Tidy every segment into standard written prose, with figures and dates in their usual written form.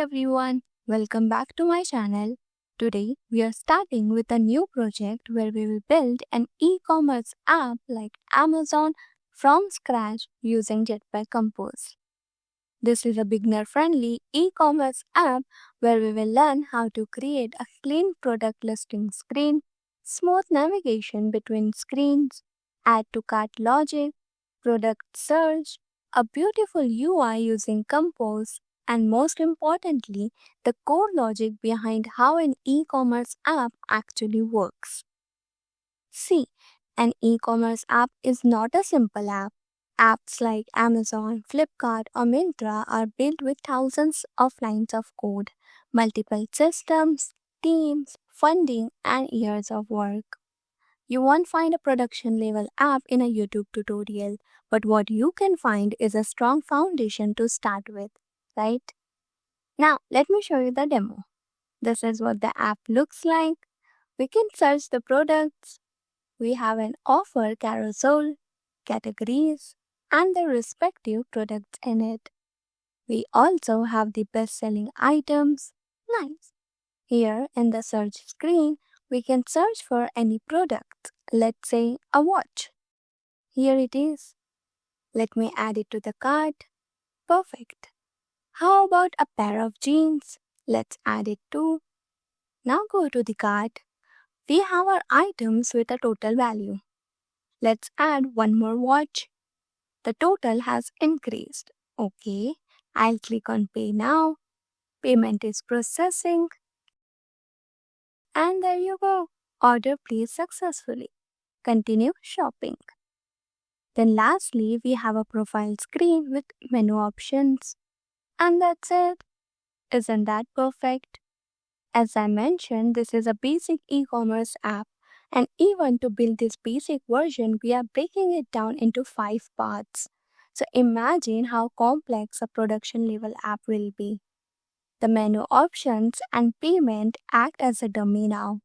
everyone, welcome back to my channel. Today we are starting with a new project where we will build an e-commerce app like Amazon from scratch using Jetpack Compose. This is a beginner-friendly e-commerce app where we will learn how to create a clean product listing screen, smooth navigation between screens, add to cart logic, product search, a beautiful UI using Compose, and most importantly, the core logic behind how an e-commerce app actually works. See, an e-commerce app is not a simple app. Apps like Amazon, Flipkart, or Myntra are built with thousands of lines of code, multiple systems, teams, funding, and years of work. You won't find a production level app in a YouTube tutorial, but what you can find is a strong foundation to start with, right? Now, let me show you the demo. This is what the app looks like. We can search the products. We have an offer carousel, categories, and the respective products in it. We also have the best-selling items. Nice. Here in the search screen, we can search for any product, let's say a watch. Here it is. Let me add it to the cart. Perfect. How about a pair of jeans? Let's add it too. Now go to the cart. We have our items with a total value. Let's add one more watch. The total has increased. Okay, I'll click on Pay Now. Payment is processing. And there you go. Order placed successfully. Continue shopping. Then lastly, we have a profile screen with menu options. And that's it. Isn't that perfect? As I mentioned, this is a basic e-commerce app. And even to build this basic version, we are breaking it down into 5 parts. So imagine how complex a production level app will be. The menu options and payment act as a dummy now.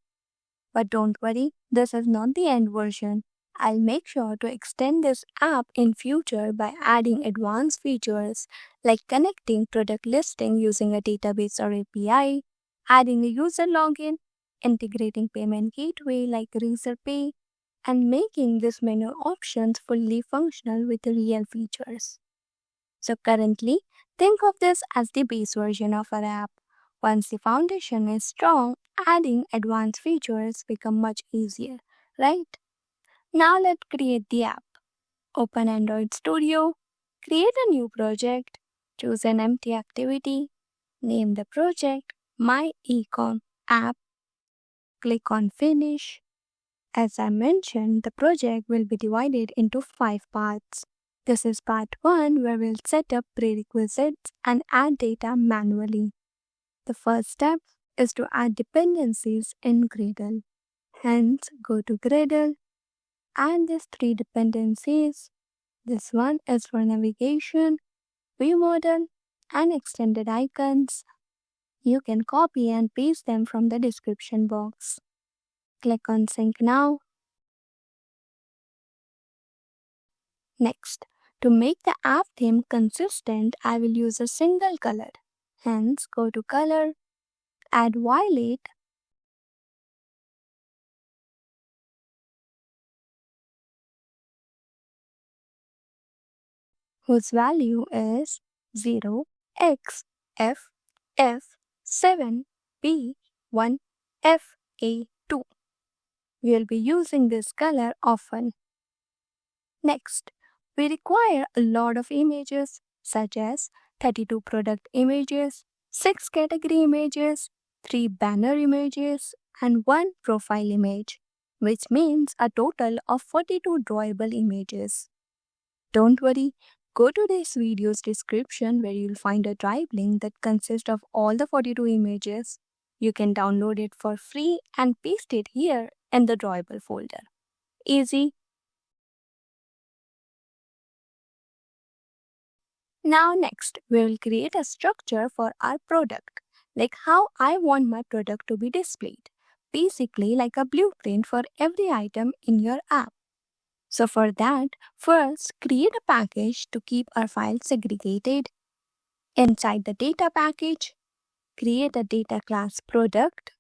But don't worry, this is not the end version. I'll make sure to extend this app in future by adding advanced features like connecting product listing using a database or API, adding a user login, integrating payment gateway like Razorpay, and making these menu options fully functional with real features. So currently, think of this as the base version of our app. Once the foundation is strong, adding advanced features become much easier, right? Now let's create the app. Open Android Studio, create a new project, choose an empty activity, name the project My Ecom App, click on Finish. As I mentioned, the project will be divided into 5 parts. This is part 1 where we'll set up prerequisites and add data manually. The first step is to add dependencies in Gradle. Hence, go to Gradle, add these 3 dependencies. This one is for navigation, view model, and extended icons. You can copy and paste them from the description box. Click on Sync Now. Next, to make the app theme consistent, I will use a single color. Hence, go to Color, add Violet, whose value is 0xFF7B1FA2. We will be using this color often. Next, we require a lot of images such as 32 product images, 6 category images, 3 banner images, and 1 profile image, which means a total of 42 drawable images. Don't worry, go to this video's description where you'll find a drive link that consists of all the 42 images. You can download it for free and paste it here in the drawable folder. Easy. Now next, we will create a structure for our product, like how I want my product to be displayed. Basically like a blueprint for every item in your app. So for that, first create a package to keep our files segregated. Inside the data package, create a data class product.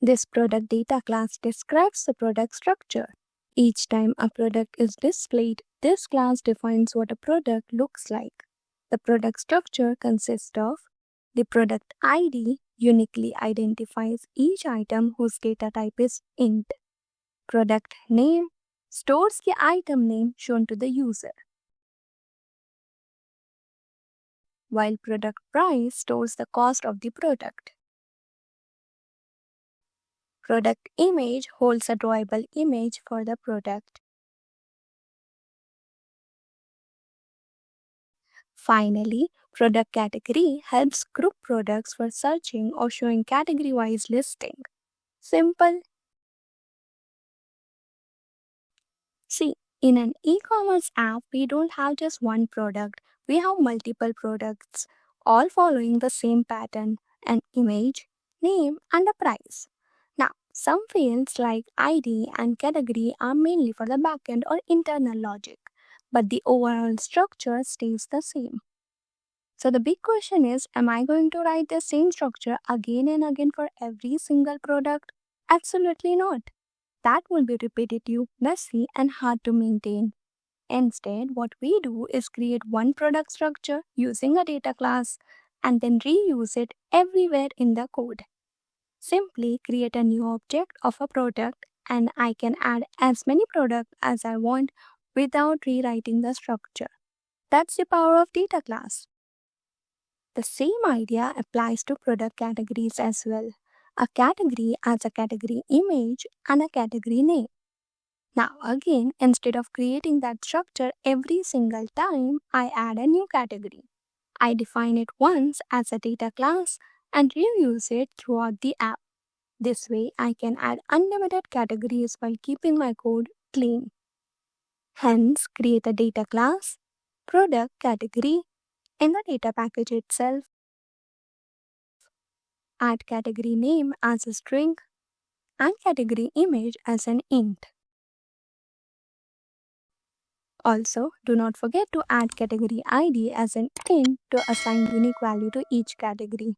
This product data class describes the product structure. Each time a product is displayed, this class defines what a product looks like. The product structure consists of the product ID uniquely identifies each item whose data type is int. Product name stores the item name shown to the user, while product price stores the cost of the product. Product image holds a drawable image for the product. Finally, product category helps group products for searching or showing category-wise listing. Simple. See, in an e-commerce app, we don't have just one product. We have multiple products, all following the same pattern: an image, name, and a price. Now, some fields like ID and category are mainly for the backend or internal logic, but the overall structure stays the same. So the big question is, am I going to write the same structure again and again for every single product? Absolutely not. That will be repetitive, messy, and hard to maintain. Instead, what we do is create one product structure using a data class and then reuse it everywhere in the code. Simply create a new object of a product and I can add as many products as I want without rewriting the structure. That's the power of data class. The same idea applies to product categories as well. A category adds a category image and a category name. Now again, instead of creating that structure every single time, I add a new category. I define it once as a data class and reuse it throughout the app. This way, I can add unlimited categories while keeping my code clean. Hence, create a data class, product category in the data package itself. Add category name as a string and category image as an int. Also, do not forget to add category ID as an int to assign unique value to each category.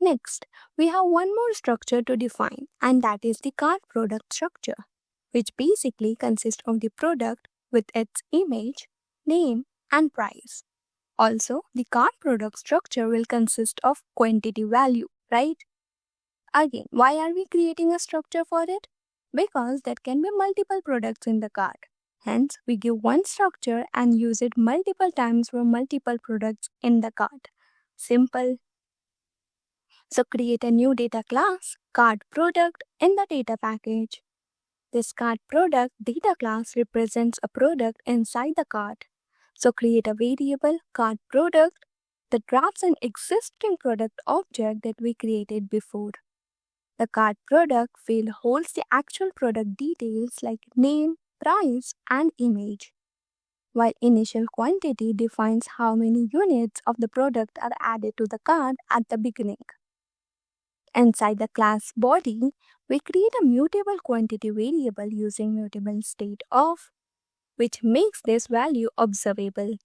Next, we have one more structure to define, and that is the CartProduct structure, which basically consists of the product with its image, name, and price. Also, the CartProduct structure will consist of quantity value, right? Again, why are we creating a structure for it? Because there can be multiple products in the cart. Hence, we give one structure and use it multiple times for multiple products in the cart. Simple. So create a new data class, CartProduct, in the data package. This CartProduct data class represents a product inside the cart. So create a variable CartProduct that wraps an existing product object that we created before. The CartProduct field holds the actual product details like name, price, and image, while initial quantity defines how many units of the product are added to the cart at the beginning. Inside the class body, we create a mutable quantity variable using mutable state of, which makes this value observable.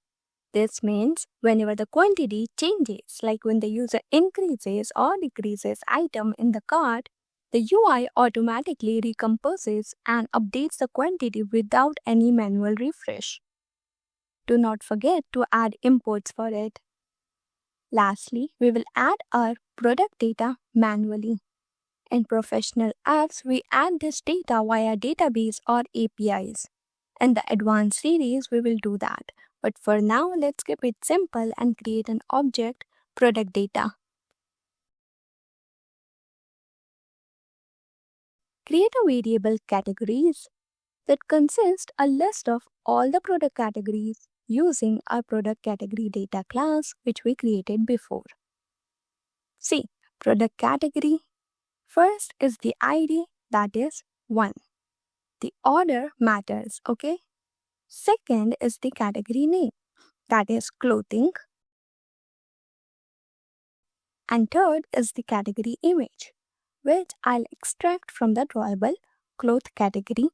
This means whenever the quantity changes, like when the user increases or decreases item in the cart, the UI automatically recomposes and updates the quantity without any manual refresh. Do not forget to add imports for it. Lastly, we will add our product data manually. In professional apps, we add this data via database or APIs. In the advanced series, we will do that. But for now, let's keep it simple and create an object, product data. Create a variable categories that consists a list of all the product categories using our product category data class which we created before. See, product category. First is the ID, that is 1. The order matters, okay? Second is the category name, that is clothing. And third is the category image, which I'll extract from the drawable cloth category. .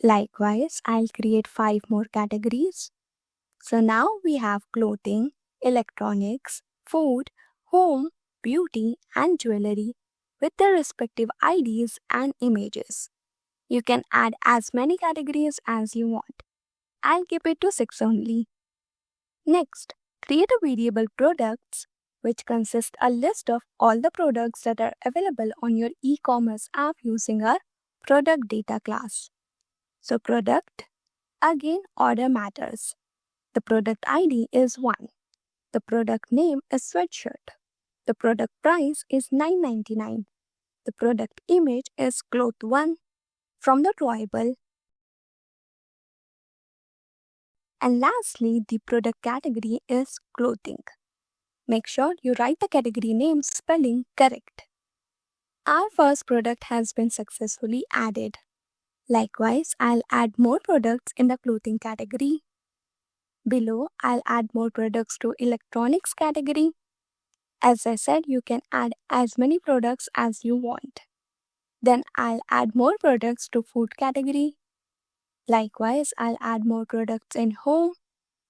Likewise, I'll create 5 more categories. So now we have clothing, electronics, food, home, beauty, and jewelry with their respective IDs and images. You can add as many categories as you want. I'll keep it to 6 only. Next, create a variable products which consists a list of all the products that are available on your e-commerce app using our product data class. So product, again order matters. The product ID is 1. The product name is sweatshirt. The product price is $9.99. The product image is cloth 1 from the drawable. And lastly, the product category is clothing. Make sure you write the category name spelling correct. Our first product has been successfully added. Likewise, I'll add more products in the clothing category. Below, I'll add more products to electronics category. As I said, you can add as many products as you want. Then I'll add more products to food category. Likewise, I'll add more products in home,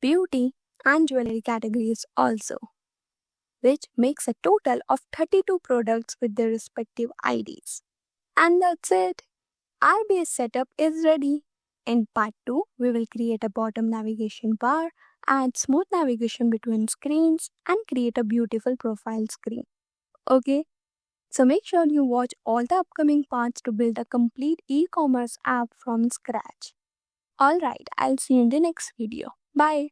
beauty, and jewelry categories also, which makes a total of 32 products with their respective IDs. And that's it. Our base setup is ready. In part 2, we will create a bottom navigation bar, add smooth navigation between screens, and create a beautiful profile screen. Okay? So make sure you watch all the upcoming parts to build a complete e-commerce app from scratch. Alright, I'll see you in the next video. Bye.